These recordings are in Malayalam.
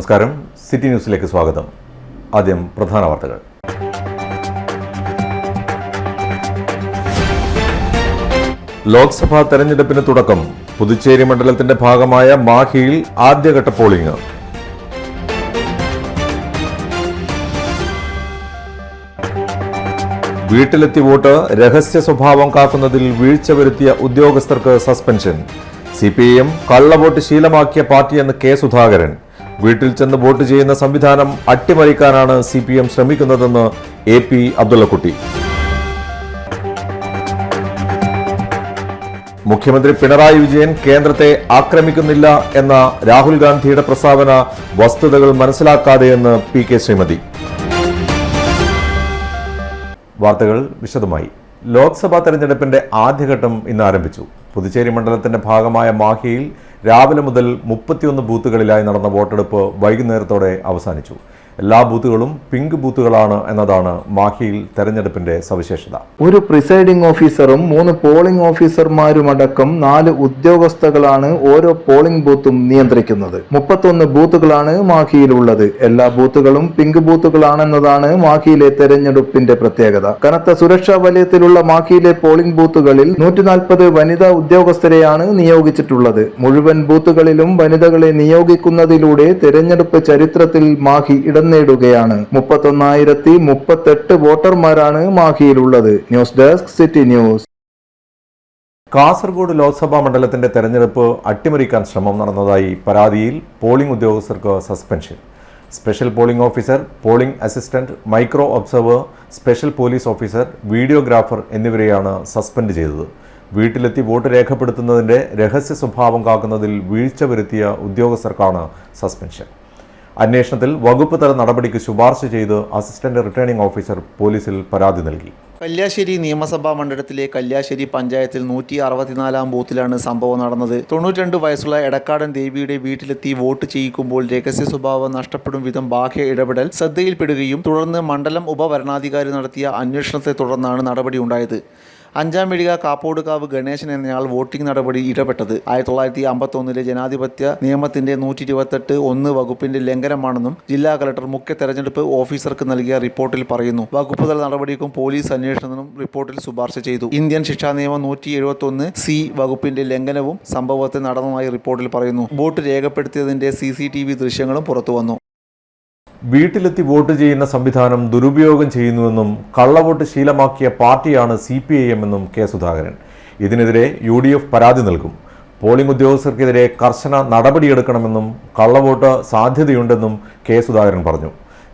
നമസ്കാരം, സിറ്റി ന്യൂസിലേക്ക് സ്വാഗതം. ആദ്യം പ്രധാന വാർത്തകൾ. ലോക്സഭാ തെരഞ്ഞെടുപ്പിന് തുടക്കം. പുതുച്ചേരി മണ്ഡലത്തിന്റെ ഭാഗമായ മാഹിയിൽ ആദ്യഘട്ട പോളിംഗ്. വീട്ടിലെത്തി വോട്ട് രഹസ്യ സ്വഭാവം കാക്കുന്നതിൽ വീഴ്ച വരുത്തിയ ഉദ്യോഗസ്ഥർക്ക് സസ്പെൻഷൻ. CPIM കള്ളവോട്ട് ശീലമാക്കിയ പാർട്ടിയെന്ന് കെ സുധാകരൻ. വീട്ടിൽ ചെന്ന് വോട്ട് ചെയ്യുന്ന സംവിധാനം അട്ടിമറിക്കാനാണ് CPM ശ്രമിക്കുന്നതെന്ന് AP അബ്ദുള്ളക്കുട്ടി. മുഖ്യമന്ത്രി പിണറായി വിജയൻ കേന്ദ്രത്തെ ആക്രമിക്കുന്നില്ല എന്ന രാഹുൽ ഗാന്ധിയുടെ പ്രസ്താവന വസ്തുതകൾ മനസ്സിലാക്കാതെയെന്ന് PK ശ്രീമതി. വാർത്തകൾ വിശദമായി. ലോക്സഭാ തെരഞ്ഞെടുപ്പിന്റെ ആദ്യഘട്ടം ഇന്ന് ആരംഭിച്ചു. പുതുച്ചേരി മണ്ഡലത്തിന്റെ ഭാഗമായ മാഹിയിൽ രാവിലെ മുതൽ 31 ബൂത്തുകളിലായി നടന്ന വോട്ടെടുപ്പ് വൈകുന്നേരത്തോടെ അവസാനിച്ചു. എല്ലാ ബൂത്തുകളും പിങ്ക് ബൂത്തുകളാണ് എന്നതാണ് മാഹിയിൽ തെരഞ്ഞെടുപ്പിന്റെ സവിശേഷത. ഒരു പ്രിസൈഡിംഗ് ഓഫീസറും 3 പോളിംഗ് ഓഫീസർമാരുമടക്കം 4 ഉദ്യോഗസ്ഥകളാണ് ഓരോ പോളിംഗ് ബൂത്തും നിയന്ത്രിക്കുന്നത്. 31 ബൂത്തുകളാണ് മാഹിയിലുള്ളത്. എല്ലാ ബൂത്തുകളും പിങ്ക് ബൂത്തുകളാണെന്നതാണ് മാഹിയിലെ തെരഞ്ഞെടുപ്പിന്റെ പ്രത്യേകത. കനത്ത സുരക്ഷാ വലയത്തിലുള്ള മാഹിയിലെ പോളിംഗ് ബൂത്തുകളിൽ 140 വനിതാ ഉദ്യോഗസ്ഥരെയാണ് നിയോഗിച്ചിട്ടുള്ളത്. മുഴുവൻ ബൂത്തുകളിലും വനിതകളെ നിയോഗിക്കുന്നതിലൂടെ തെരഞ്ഞെടുപ്പ് ചരിത്രത്തിൽ മാഹി നേടുകയാണ്. 31,038 വോട്ടർമാരാണ് മാഹിയിലുള്ളത്. News desk, city news. Kasaragod Lok Sabha മണ്ഡലത്തിന്റെ തെരഞ്ഞെടുപ്പ് അട്ടിമറിക്കാൻ ശ്രമം നടന്നതായി പരാതിയിൽ പോളിംഗ് ഉദ്യോഗസ്ഥർക്ക് suspension. Special polling officer, polling assistant, micro observer, special police officer, videographer എന്നിവരെയാണ് സസ്പെൻഡ് ചെയ്തത്. വീട്ടിലെത്തി വോട്ട് രേഖപ്പെടുത്തുന്നതിന്റെ രഹസ്യ സ്വഭാവം കാക്കുന്നതിൽ വീഴ്ച വരുത്തിയ ഉദ്യോഗസ്ഥർക്കാണ് സസ്പെൻഷൻ. അന്വേഷണത്തിൽ വകുപ്പ് തല നടപടിക്ക് ശുപാർശ ചെയ്ത് അസിസ്റ്റന്റ് റിട്ടേണിംഗ് ഓഫീസർ പോലീസിൽ പരാതി നൽകി. കല്യാശ്ശേരി നിയമസഭാ മണ്ഡലത്തിലെ കല്യാശ്ശേരി പഞ്ചായത്തിൽ 164 ബൂത്തിലാണ് സംഭവം നടന്നത്. 92 വയസ്സുള്ള എടക്കാടൻ ദേവിയുടെ വീട്ടിലെത്തി വോട്ട് ചെയ്യിക്കുമ്പോൾ രഹസ്യ സ്വഭാവം നഷ്ടപ്പെടും വിധം ബാഹ്യ ഇടപെടൽ ശ്രദ്ധയിൽപ്പെടുകയും തുടർന്ന് മണ്ഡലം ഉപവരണാധികാരി നടത്തിയ അന്വേഷണത്തെ തുടർന്നാണ് നടപടി ഉണ്ടായത്. 5-ാം വെടിക കാപ്പോടുകാവ് ഗണേശൻ എന്നയാൾ വോട്ടിംഗ് നടപടി ഇടപെട്ടത് 1951 ജനാധിപത്യ നിയമത്തിന്റെ 128(1) വകുപ്പിന്റെ ലംഘനമാണെന്നും ജില്ലാ കളക്ടർ മുഖ്യ തെരഞ്ഞെടുപ്പ് ഓഫീസർക്ക് നൽകിയ റിപ്പോർട്ടിൽ പറയുന്നു. വകുപ്പുതല നടപടിക്കും പോലീസ് അന്വേഷണത്തിനും റിപ്പോർട്ടിൽ ശുപാർശ ചെയ്തു. ഇന്ത്യൻ ശിക്ഷാ നിയമം 171(c) വകുപ്പിന്റെ ലംഘനവും സംഭവത്തിൽ നടന്നതായി റിപ്പോർട്ടിൽ പറയുന്നു. വോട്ട് രേഖപ്പെടുത്തിയതിന്റെ CCTV ദൃശ്യങ്ങളും പുറത്തുവന്നു. വീട്ടിലെത്തി വോട്ട് ചെയ്യുന്ന സംവിധാനം ദുരുപയോഗം ചെയ്യുന്നുവെന്നും കള്ളവോട്ട് ശീലമാക്കിയ പാർട്ടിയാണ് CPIM എന്നും കെ സുധാകരൻ. ഇതിനെതിരെ UDF പരാതി നൽകും. പോളിംഗ് ഉദ്യോഗസ്ഥർക്കെതിരെ കർശന നടപടിയെടുക്കണമെന്നും കള്ളവോട്ട് സാധ്യതയുണ്ടെന്നും കെ സുധാകരൻ പറഞ്ഞു.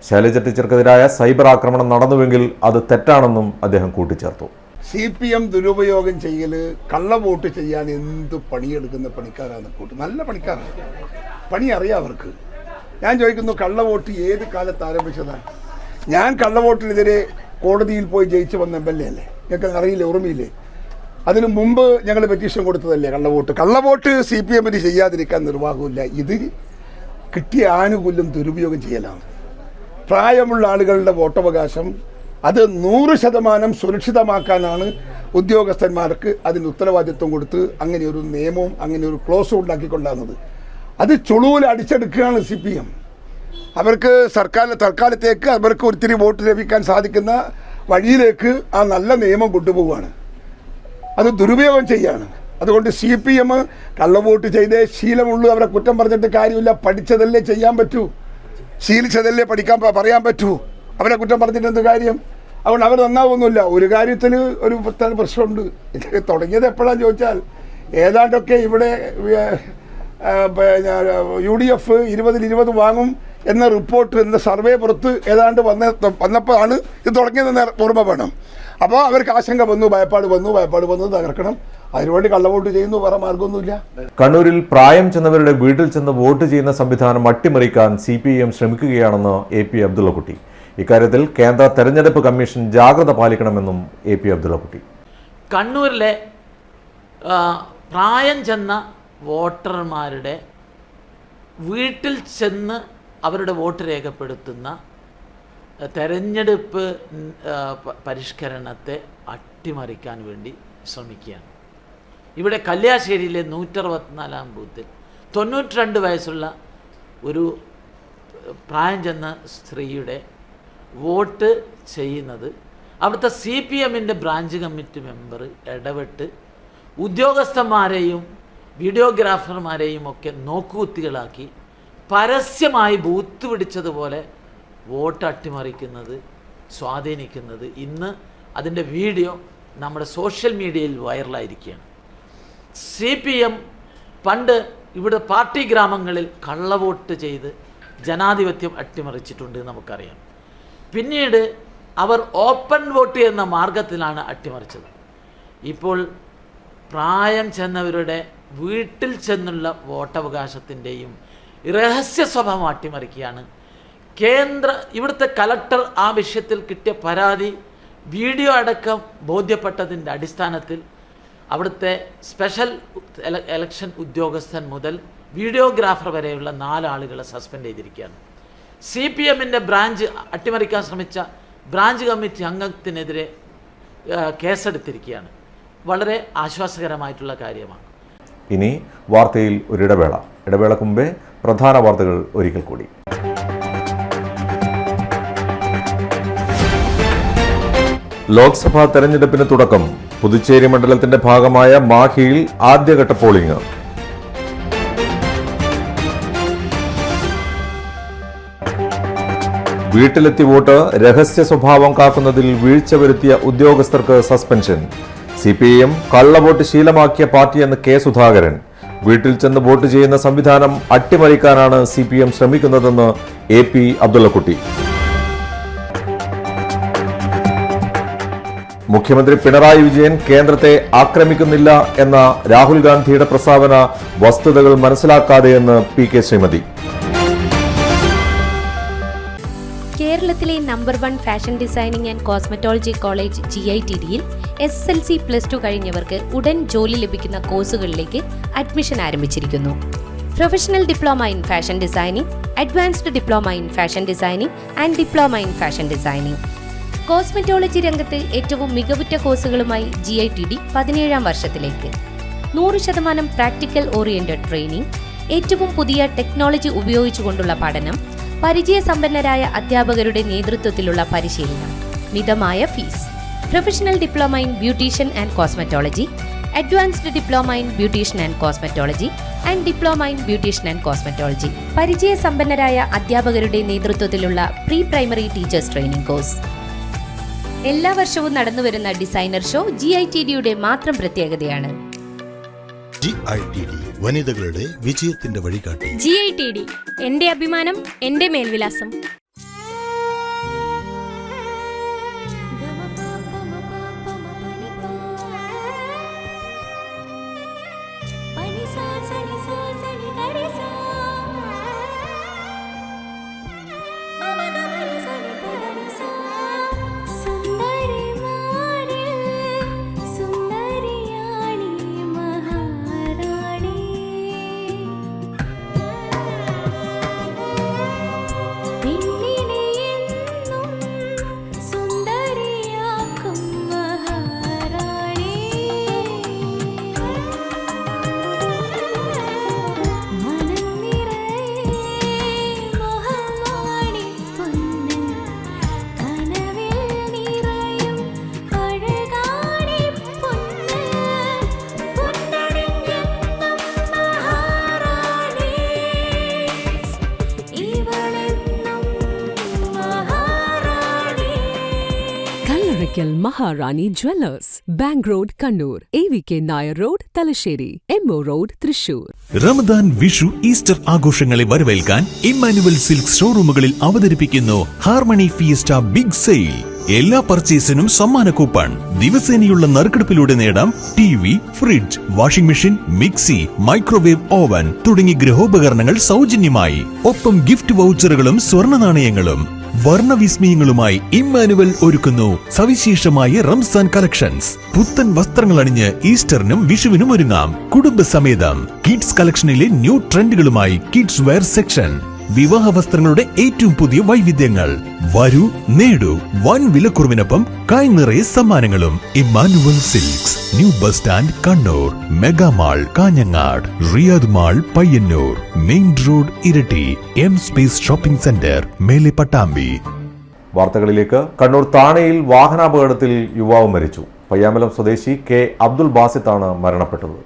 ശൈലജ ടീച്ചർക്കെതിരായ സൈബർ ആക്രമണം നടന്നുവെങ്കിൽ അത് തെറ്റാണെന്നും അദ്ദേഹം കൂട്ടിച്ചേർത്തു. CPM ദുരുപയോഗം ചെയ്യല്, കള്ളവോട്ട് ചെയ്യാൻ എന്ത് പണിയെടുക്കുന്ന പണിക്കാരാണ്. നല്ല പണിക്കാരാണ്, പണി അറിയാം അവർക്ക്. ഞാൻ ചോദിക്കുന്നു, കള്ളവോട്ട് ഏത് കാലത്ത് ആരംഭിച്ചതാണ്? ഞാൻ കള്ളവോട്ടിനെതിരെ കോടതിയിൽ പോയി ജയിച്ചു വന്ന MLA അല്ലേ? ഞങ്ങൾക്ക് അറിയില്ല, ഓർമ്മയില്ലേ? അതിനു മുമ്പ് ഞങ്ങൾ പെറ്റീഷൻ കൊടുത്തതല്ലേ കള്ളവോട്ട് CPMന് ചെയ്യാതിരിക്കാൻ നിർവാഹമില്ല. ഇത് കിട്ടിയ ആനുകൂല്യം ദുരുപയോഗം ചെയ്യലാണ്. പ്രായമുള്ള ആളുകളുടെ വോട്ടവകാശം അത് 100% സുരക്ഷിതമാക്കാനാണ് ഉദ്യോഗസ്ഥന്മാർക്ക് അതിന് ഉത്തരവാദിത്വം കൊടുത്ത് അങ്ങനെ ഒരു നിയമവും അങ്ങനെ ഒരു ക്ലോസും ഉണ്ടാക്കിക്കൊണ്ടാകുന്നത്. അത് ചുളുവിൽ അടിച്ചെടുക്കുകയാണ് CPM. അവർക്ക് തൽക്കാലത്തേക്ക് അവർക്ക് ഒത്തിരി വോട്ട് ലഭിക്കാൻ സാധിക്കുന്ന വഴിയിലേക്ക് ആ നല്ല നിയമം കൊണ്ടുപോവുകയാണ്. അത് ദുരുപയോഗം ചെയ്യാണ്. അതുകൊണ്ട് CPM കള്ളവോട്ട് ചെയ്തേ ശീലമുള്ളൂ. അവരെ കുറ്റം പറഞ്ഞിട്ട് കാര്യമില്ല. പഠിച്ചതല്ലേ ചെയ്യാൻ പറ്റൂ, ശീലിച്ചതല്ലേ പറയാൻ പറ്റൂ. അവരെ കുറ്റം പറഞ്ഞിട്ട് എന്ത് കാര്യം? അതുകൊണ്ട് അവർ നന്നാവുന്നില്ല. ഒരു കാര്യത്തിൽ ഒരു പ്രശ്നമുണ്ട്. ഇത് തുടങ്ങിയത് എപ്പോഴാണെന്ന് ചോദിച്ചാൽ ഏതാണ്ടൊക്കെ ഇവിടെ UDF 20-20 വാങ്ങും എന്ന റിപ്പോർട്ട്, എന്ന സർവേ പുറത്ത് ഏതാണ്ട് വന്നപ്പോഴാണ് ഇത് തുടങ്ങിയതെന്ന് ഓർമ്മ വേണം. അപ്പോൾ അവർക്ക് ആശങ്ക വന്നു, ഭയപ്പാട് വന്നു തകർക്കണം. അതിനുവേണ്ടി കള്ളവോട്ട് ചെയ്യുന്നു, വേറെ മാർഗമൊന്നുമില്ല. കണ്ണൂരിൽ പ്രായം ചെന്നവരുടെ വീട്ടിൽ ചെന്ന് വോട്ട് ചെയ്യുന്ന സംവിധാനം അട്ടിമറിക്കാൻ CPIM ശ്രമിക്കുകയാണെന്ന് AP അബ്ദുള്ളക്കുട്ടി. ഇക്കാര്യത്തിൽ കേന്ദ്ര തെരഞ്ഞെടുപ്പ് കമ്മീഷൻ ജാഗ്രത പാലിക്കണമെന്നും AP അബ്ദുള്ളക്കുട്ടി. കണ്ണൂരിലെ പ്രായം ചെന്ന വോട്ടർമാരുടെ വീട്ടിൽ ചെന്ന് അവരുടെ വോട്ട് രേഖപ്പെടുത്തുന്ന തെരഞ്ഞെടുപ്പ് പരിഷ്കരണത്തെ അട്ടിമറിക്കാൻ വേണ്ടി ശ്രമിക്കുകയാണ്. ഇവിടെ കല്യാശ്ശേരിയിലെ 164 ബൂത്തിൽ 92 വയസ്സുള്ള ഒരു പ്രായം ചെന്ന സ്ത്രീയുടെ വോട്ട് ചെയ്യുന്നത് അവിടുത്തെ CPMൻ്റെ ബ്രാഞ്ച് കമ്മിറ്റി മെമ്പർ ഇടപെട്ട് ഉദ്യോഗസ്ഥന്മാരെയും വീഡിയോഗ്രാഫർമാരെയും ഒക്കെ നോക്കുകുത്തികളാക്കി പരസ്യമായി ബൂത്ത് പിടിച്ചതുപോലെ വോട്ട് അട്ടിമറിക്കുന്നത്, സ്വാധീനിക്കുന്നത് ഇന്ന് അതിൻ്റെ വീഡിയോ നമ്മുടെ സോഷ്യൽ മീഡിയയിൽ വൈറലായിരിക്കുകയാണ്. CPM പണ്ട് ഇവിടെ പാർട്ടി ഗ്രാമങ്ങളിൽ കള്ളവോട്ട് ചെയ്ത് ജനാധിപത്യം അട്ടിമറിച്ചിട്ടുണ്ട് നമുക്കറിയാം. പിന്നീട് അവർ ഓപ്പൺ വോട്ട് എന്ന മാർഗത്തിലാണ് അട്ടിമറിച്ചത്. ഇപ്പോൾ പ്രായം ചെന്നവരുടെ വീട്ടിൽ ചെന്നുള്ള വോട്ടവകാശത്തിൻ്റെയും രഹസ്യ സ്വഭാവം അട്ടിമറിക്കുകയാണ്. ഇവിടുത്തെ കലക്ടർ ആ വിഷയത്തിൽ കിട്ടിയ പരാതി വീഡിയോ അടക്കം ബോധ്യപ്പെട്ടതിൻ്റെ അടിസ്ഥാനത്തിൽ അവിടുത്തെ സ്പെഷ്യൽ ഇലക്ഷൻ ഉദ്യോഗസ്ഥൻ മുതൽ വീഡിയോഗ്രാഫർ വരെയുള്ള 4 ആളുകളെ സസ്പെൻഡ് ചെയ്തിരിക്കുകയാണ്. CPMൻ്റെ ബ്രാഞ്ച് അട്ടിമറിക്കാൻ ശ്രമിച്ച ബ്രാഞ്ച് കമ്മിറ്റി അംഗത്തിനെതിരെ കേസെടുത്തിരിക്കുകയാണ്. വളരെ ആശ്വാസകരമായിട്ടുള്ള കാര്യമാണ്. ഇനി വാർത്തയിൽ ഒരു ഇടവേളക്ക് മുമ്പേ പ്രധാന വാർത്തകൾ ഒരിക്കൽ കൂടി. ലോക്സഭാ തെരഞ്ഞെടുപ്പിന് തുടക്കം. പുതുച്ചേരി മണ്ഡലത്തിന്റെ ഭാഗമായ മാഹിയിൽ ആദ്യഘട്ട പോളിംഗ്. വീട്ടിലെത്തി വോട്ട് രഹസ്യ സ്വഭാവം കാക്കുന്നതിൽ വീഴ്ച വരുത്തിയ ഉദ്യോഗസ്ഥർക്ക് സസ്പെൻഷൻ. CPM കള്ളവോട്ട് ശീലമാക്കിയ പാർട്ടിയെന്ന് K. സുധാകരൻ. വീട്ടിൽ ചെന്ന് വോട്ട് ചെയ്യുന്ന സംവിധാനം അട്ടിമറിക്കാനാണ് CPM ശ്രമിക്കുന്നതെന്ന് AP അബ്ദുള്ളക്കുട്ടി. മുഖ്യമന്ത്രി പിണറായി വിജയൻ കേന്ദ്രത്തെ ആക്രമിക്കുന്നില്ല എന്ന രാഹുൽ ഗാന്ധിയുടെ പ്രസ്താവന വസ്തുതകൾ മനസ്സിലാക്കാതെയെന്ന് PK ശ്രീമതി. കേരളത്തിലെ number 1 fashion designing and cosmetology college GITDയിൽ SSLC+2 കഴിഞ്ഞവർക്ക് ഉടൻ ജോലി ലഭിക്കുന്ന കോഴ്സുകളിലേക്ക് അഡ്മിഷൻ ആരംഭിച്ചിരിക്കുന്നു. Professional diploma in fashion designing, advanced diploma in fashion designing and diploma in fashion designing. Cosmetology രംഗത്ത് ഏറ്റവും മികവുറ്റ കോഴ്സുകളുമായി GITD 17ാം വർഷത്തിലേക്ക്. 100% പ്രാക്ടിക്കൽ ഓറിയന്റഡ് ട്രെയിനിങ്, ഏറ്റവും പുതിയ ടെക്നോളജി ഉപയോഗിച്ചുകൊണ്ടുള്ള പഠനം, പരിചയസമ്പന്നരായ അധ്യാപകരുടെ നേതൃത്വത്തിലുള്ള പരിശീലനം, മിതമായ fees. Professional diploma in beautician and cosmetology, advanced diploma in beautician and cosmetology and diploma in beautician and cosmetology. പരിചയസമ്പന്നരായ അധ്യാപകരുടെ നേതൃത്വത്തിലുള്ള pre primary teachers training course. എല്ലാ വർഷവും നടന്നുവരുന്ന ഡിസൈനർ ഷോ GITDയുടെ മാത്രം പ്രത്യേകതയാണ്. GITD വനിതകളുടെ വിജയത്തിന്റെ വഴികാട്ടി. GITD എന്റെ അഭിമാനം, എന്റെ മേൽവിലാസം. Maharani Jewellers, Bank Road, Kannur, AVK Nair Road, Talasheri, MO Road, Thrissur. Ramadan, Vishu, Easter ആഘോഷങ്ങളെ വരവേൽക്കാൻ ഇമ്മാനുവൽ സിൽക്ക് ഷോറൂമുകളിൽ അവതരിപ്പിക്കുന്നു ഹാർമണി ഫിയസ്റ്റ ബിഗ് സെയിൽ. എല്ലാ പർച്ചേസിനും സമ്മാന കൂപ്പൺ. ദിവസേനയുള്ള നറുക്കെടുപ്പിലൂടെ നേടാം TV, fridge, washing machine, mixie, microwave oven തുടങ്ങി ഗൃഹോപകരണങ്ങൾ സൗജന്യമായി. ഒപ്പം ഗിഫ്റ്റ് വൗച്ചറുകളും സ്വർണ്ണ നാണയങ്ങളും. വർണ്ണവിസ്മയങ്ങളുമായി ഇമ്മാനുവൽ ഒരുക്കുന്നു സവിശേഷമായ റംസാൻ കളക്ഷൻസ്. പുത്തൻ വസ്ത്രങ്ങൾ അണിഞ്ഞ് ഈസ്റ്ററിനും വിഷുവിനും ഒരുങ്ങാം കുടുംബസമേതം. കിഡ്സ് കളക്ഷനിലെ ന്യൂ ട്രെൻഡുകളുമായി കിഡ്സ് വെയർ സെക്ഷൻ. വിവാഹ വസ്ത്രങ്ങളുടെ ഏറ്റവും പുതിയ വൈവിധ്യങ്ങൾ. വരൂ, നേടൂ വൻ വിലക്കുറവിനൊപ്പം കൈനിറയെ സമ്മാനങ്ങളും. Emmanuel silks, new bus stand, Kannur. Mega mall Kanhangad, Riyadh mall Payyanur, main road ഇരട്ടി, എം സ്പേസ് ഷോപ്പിംഗ് സെന്റർ, മേലെ പട്ടാമ്പി. വാർത്തകളിലേക്ക്. കണ്ണൂർ താണയിൽ വാഹനാപകടത്തിൽ യുവാവ് മരിച്ചു. പയ്യാമ്പലം സ്വദേശി കെ അബ്ദുൽ ബാസിത്താണ് മരണപ്പെട്ടത്.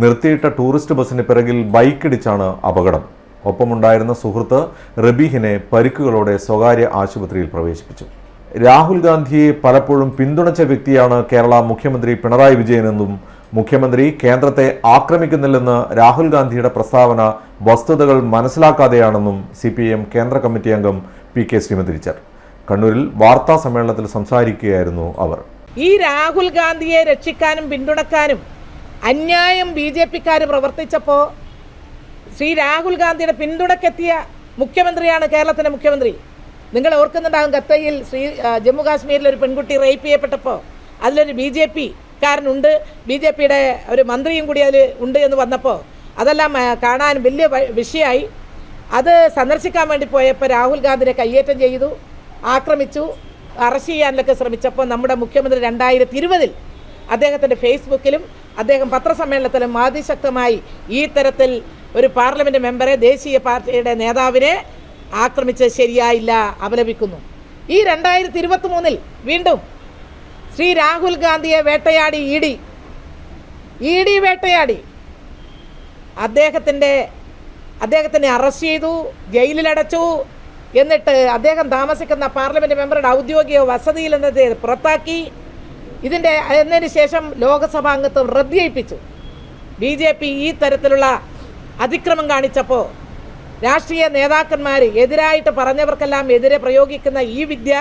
നിർത്തിയിട്ട ടൂറിസ്റ്റ് ബസിന് പിറകിൽ ബൈക്കിടിച്ചാണ് അപകടം. ഒപ്പമുണ്ടായിരുന്ന സുഹൃത്ത് റബീഹിനെ പരിക്കുകളോടെ സ്വകാര്യ ആശുപത്രിയിൽ പ്രവേശിപ്പിച്ചു. രാഹുൽ ഗാന്ധിയെ പലപ്പോഴും പിന്തുണച്ച വ്യക്തിയാണ് കേരള മുഖ്യമന്ത്രി പിണറായി വിജയനെന്നും മുഖ്യമന്ത്രി കേന്ദ്രത്തെ ആക്രമിക്കുന്നില്ലെന്ന് രാഹുൽ ഗാന്ധിയുടെ പ്രസ്താവന വസ്തുതകൾ മനസ്സിലാക്കാതെയാണെന്നും CPIM കേന്ദ്ര കമ്മിറ്റി അംഗം PK ശ്രീമതി ടീച്ചർ കണ്ണൂരിൽ വാർത്താ സമ്മേളനത്തിൽ സംസാരിക്കുകയായിരുന്നു അവർ. ഈ രാഹുൽ ഗാന്ധിയെ രക്ഷിക്കാനും പിന്തുണക്കാനും അന്യായം BJPക്കാർ പ്രവർത്തിച്ചപ്പോൾ ശ്രീ രാഹുൽ ഗാന്ധിയുടെ പിന്തുണക്കെത്തിയ മുഖ്യമന്ത്രിയാണ് കേരളത്തിൻ്റെ മുഖ്യമന്ത്രി. നിങ്ങൾ ഓർക്കുന്നുണ്ടാകും, ഖത്തയിൽ ജമ്മു കാശ്മീരിൽ ഒരു പെൺകുട്ടി റേപ്പ് ചെയ്യപ്പെട്ടപ്പോൾ അതിലൊരു BJPക്കാരനുണ്ട്, BJPയുടെ ഒരു മന്ത്രിയും കൂടി അതിൽ ഉണ്ട് എന്ന് വന്നപ്പോൾ അതെല്ലാം കാണാൻ വലിയ വിഷയമായി. അത് സന്ദർശിക്കാൻ വേണ്ടി പോയപ്പോൾ രാഹുൽ ഗാന്ധിനെ കയ്യേറ്റം ചെയ്തു, ആക്രമിച്ചു, അറസ്റ്റ് ചെയ്യാനൊക്കെ ശ്രമിച്ചപ്പോൾ നമ്മുടെ മുഖ്യമന്ത്രി 2020 അദ്ദേഹത്തിൻ്റെ ഫേസ്ബുക്കിലും അദ്ദേഹം പത്രസമ്മേളനത്തിലും അതിശക്തമായി ഈ തരത്തിൽ ഒരു പാർലമെൻറ്റ് മെമ്പറെ, ദേശീയ പാർട്ടിയുടെ നേതാവിനെ ആക്രമിച്ചത് ശരിയായില്ല, അപലപിക്കുന്നു. ഈ 2023 വീണ്ടും ശ്രീ രാഹുൽ ഗാന്ധിയെ വേട്ടയാടി ED വേട്ടയാടി അദ്ദേഹത്തിനെ അറസ്റ്റ് ചെയ്തു, ജയിലിലടച്ചു. എന്നിട്ട് അദ്ദേഹം താമസിക്കുന്ന പാർലമെൻറ്റ് മെമ്പറുടെ ഔദ്യോഗിക വസതിയിൽ നിന്ന് പുറത്താക്കി. എന്നതിന് ശേഷം ലോകസഭാ അംഗത്വം റദ്ദ് ചെയ്യിപ്പിച്ചു. BJP ഈ തരത്തിലുള്ള അതിക്രമം കാണിച്ചപ്പോൾ രാഷ്ട്രീയ നേതാക്കന്മാർ എതിരായിട്ട് പറഞ്ഞവർക്കെല്ലാം എതിരെ പ്രയോഗിക്കുന്ന ഈ വിദ്യ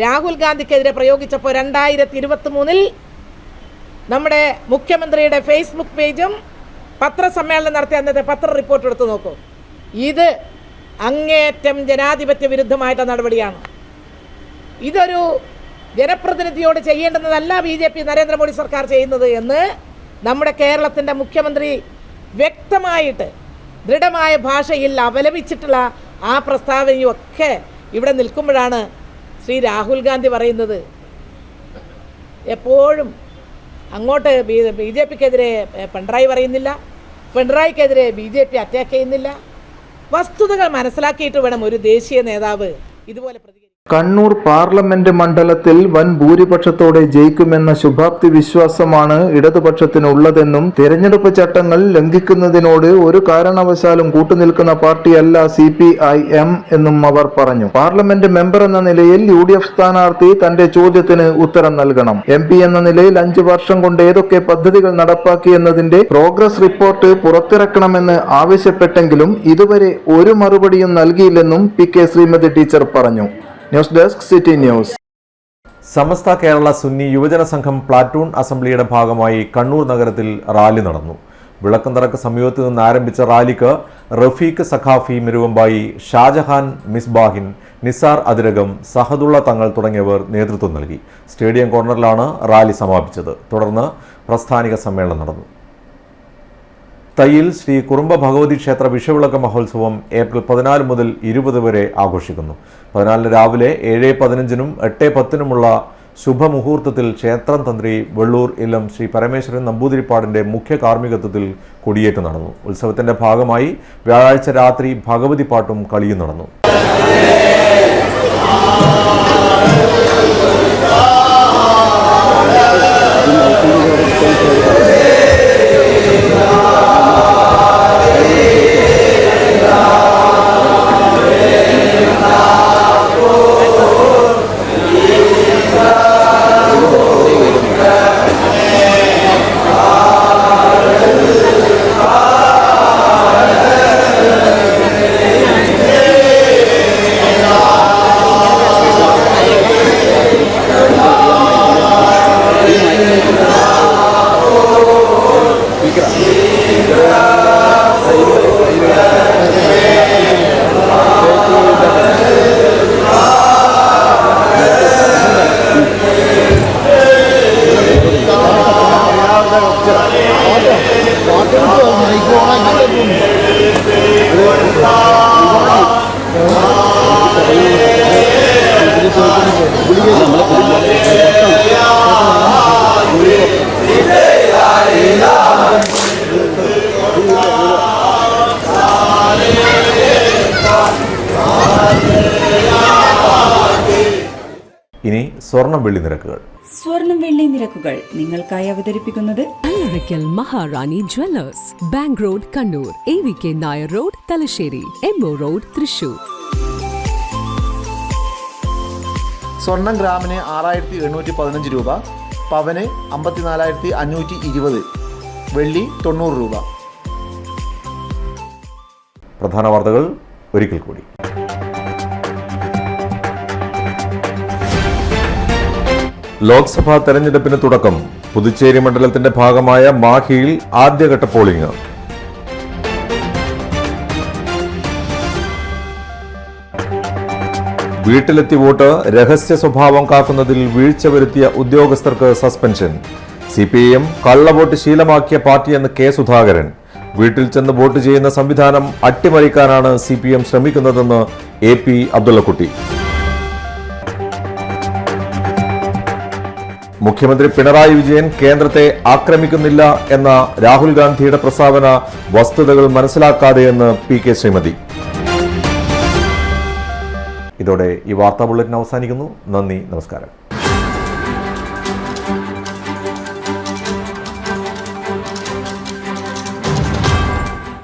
രാഹുൽ ഗാന്ധിക്കെതിരെ പ്രയോഗിച്ചപ്പോൾ 2023 നമ്മുടെ മുഖ്യമന്ത്രിയുടെ ഫേസ്ബുക്ക് പേജും പത്രസമ്മേളനം നടത്തിയ അന്നത്തെ പത്ര റിപ്പോർട്ട് എടുത്ത് നോക്കൂ. ഇത് അങ്ങേയറ്റം ജനാധിപത്യ വിരുദ്ധമായിട്ടുള്ള നടപടിയാണ്. ഇതൊരു ജനപ്രതിനിധിയോട് ചെയ്യേണ്ടുന്നതല്ല BJP നരേന്ദ്രമോദി സർക്കാർ ചെയ്യുന്നത് എന്ന് നമ്മുടെ കേരളത്തിൻ്റെ മുഖ്യമന്ത്രി വ്യക്തമായിട്ട് ദൃഢമായ ഭാഷയിൽ അപലപിച്ചിട്ടുള്ള ആ പ്രസ്താവനയൊക്കെ ഇവിടെ നിൽക്കുമ്പോഴാണ് ശ്രീ രാഹുൽ ഗാന്ധി പറയുന്നത് എപ്പോഴും അങ്ങോട്ട് BJPക്കെതിരെ പിണറായി പറയുന്നില്ല, പിണറായിക്കെതിരെ BJP അറ്റാക്ക് ചെയ്യുന്നില്ല. വസ്തുതകൾ മനസ്സിലാക്കിയിട്ട് വേണം ഒരു ദേശീയ നേതാവ് ഇതുപോലെ പ്രതികരിക്കാൻ. കണ്ണൂർ പാർലമെന്റ് മണ്ഡലത്തിൽ വൻ ഭൂരിപക്ഷത്തോടെ ജയിക്കുമെന്ന ശുഭാപ്തി വിശ്വാസമാണ് ഇടതുപക്ഷത്തിനുള്ളതെന്നും തിരഞ്ഞെടുപ്പ് ചട്ടങ്ങൾ ലംഘിക്കുന്നതിനോട് ഒരു കാരണവശാലും കൂട്ടുനിൽക്കുന്ന പാർട്ടിയല്ല CPIM എന്നും അവർ പറഞ്ഞു. പാർലമെന്റ് മെമ്പർ എന്ന നിലയിൽ UDF സ്ഥാനാർത്ഥി തന്റെ ചോദ്യത്തിന് ഉത്തരം നൽകണം. MP എന്ന നിലയിൽ 5 വർഷം കൊണ്ട് ഏതൊക്കെ പദ്ധതികൾ നടപ്പാക്കി എന്നതിന്റെ പ്രോഗ്രസ് റിപ്പോർട്ട് പുറത്തിറക്കണമെന്ന് ആവശ്യപ്പെട്ടെങ്കിലും ഇതുവരെ ഒരു മറുപടിയും നൽകിയില്ലെന്നും PK ശ്രീമതി ടീച്ചർ പറഞ്ഞു. News desk city news. Samastha Kerala Sunni Yuvajana Sangham platoon അസംബ്ലിയുടെ ഭാഗമായി കണ്ണൂർ നഗരത്തിൽ റാലി നടന്നു. വിളക്കുംതറക്ക് സമീപത്ത് നിന്ന് ആരംഭിച്ച റാലിക്ക് റഫീഖ് സഖാഫി മിരുവമ്പായി, ഷാജഹാൻ മിസ്ബാഹിൻ, നിസാർ അതിരകം, സഹദുള്ള തങ്ങൾ തുടങ്ങിയവർ നേതൃത്വം നൽകി. സ്റ്റേഡിയം കോർണറിലാണ് റാലി സമാപിച്ചത്. തുടർന്ന് പ്രസ്ഥാനിക സമ്മേളനം നടന്നു. തയ്യിൽ ശ്രീ കുറുമ്പ ഭഗവതി ക്ഷേത്ര വിഷുവിളക്ക് മഹോത്സവം ഏപ്രിൽ 14 മുതൽ 20 വരെ ആഘോഷിക്കുന്നു. 14 രാവിലെ 7:15-നും 8:10-നുമുള്ള ശുഭമുഹൂർത്തത്തിൽ ക്ഷേത്രം തന്ത്രി വെള്ളൂർ ഇല്ലം ശ്രീ പരമേശ്വരൻ നമ്പൂതിരിപ്പാടിന്റെ മുഖ്യ കാർമ്മികത്വത്തിൽ കൊടിയേറ്റ് നടന്നു. ഉത്സവത്തിന്റെ ഭാഗമായി വ്യാഴാഴ്ച രാത്രി ഭഗവതി പാട്ടും കളിയും നടന്നു. ഇനി സ്വർണം വെള്ളി നിരക്കുകൾ. സ്വർണം വെള്ളി നിരക്കുകൾ നിങ്ങൾക്കായി അവതരിപ്പിക്കുന്നത് Kallarackal Maharani jewellers, bank road Kannur, AVK Nair road Thalassery, MO road Thrissur. സ്വർണം ഗ്രാമിന് 6715 രൂപ, പവന് 54520, വെള്ളി 90 രൂപ. പ്രധാന വാർത്തകൾ ഒരിക്കൽ കൂടി. ലോക്സഭാ തെരഞ്ഞെടുപ്പിന് തുടക്കം. പുതുച്ചേരി മണ്ഡലത്തിന്റെ ഭാഗമായ മാഹിയിൽ ആദ്യഘട്ട പോളിംഗ്. വീട്ടിലെത്തി വോട്ട് രഹസ്യ സ്വഭാവം കാക്കുന്നതിൽ വീഴ്ച വരുത്തിയ ഉദ്യോഗസ്ഥർക്ക് സസ്പെൻഷൻ. CPIM കള്ളവോട്ട് ശീലമാക്കിയ പാർട്ടിയെന്ന് K. സുധാകരൻ. വീട്ടിൽ ചെന്ന് വോട്ട് ചെയ്യുന്ന സംവിധാനം അട്ടിമറിക്കാനാണ് CPM ശ്രമിക്കുന്നതെന്ന് AP അബ്ദുള്ളക്കുട്ടി. മുഖ്യമന്ത്രി പിണറായി വിജയൻ കേന്ദ്രത്തെ ആക്രമിക്കുന്നില്ല എന്ന രാഹുൽ ഗാന്ധിയുടെ പ്രസ്താവന വസ്തുതകൾ മനസ്സിലാക്കാതെയെന്ന് PK ശ്രീമതി. ഇതോടെ ഈ വാർത്താ ബുള്ളറ്റിൻ അവസാനിക്കുന്നു. നന്ദി, നമസ്കാരം.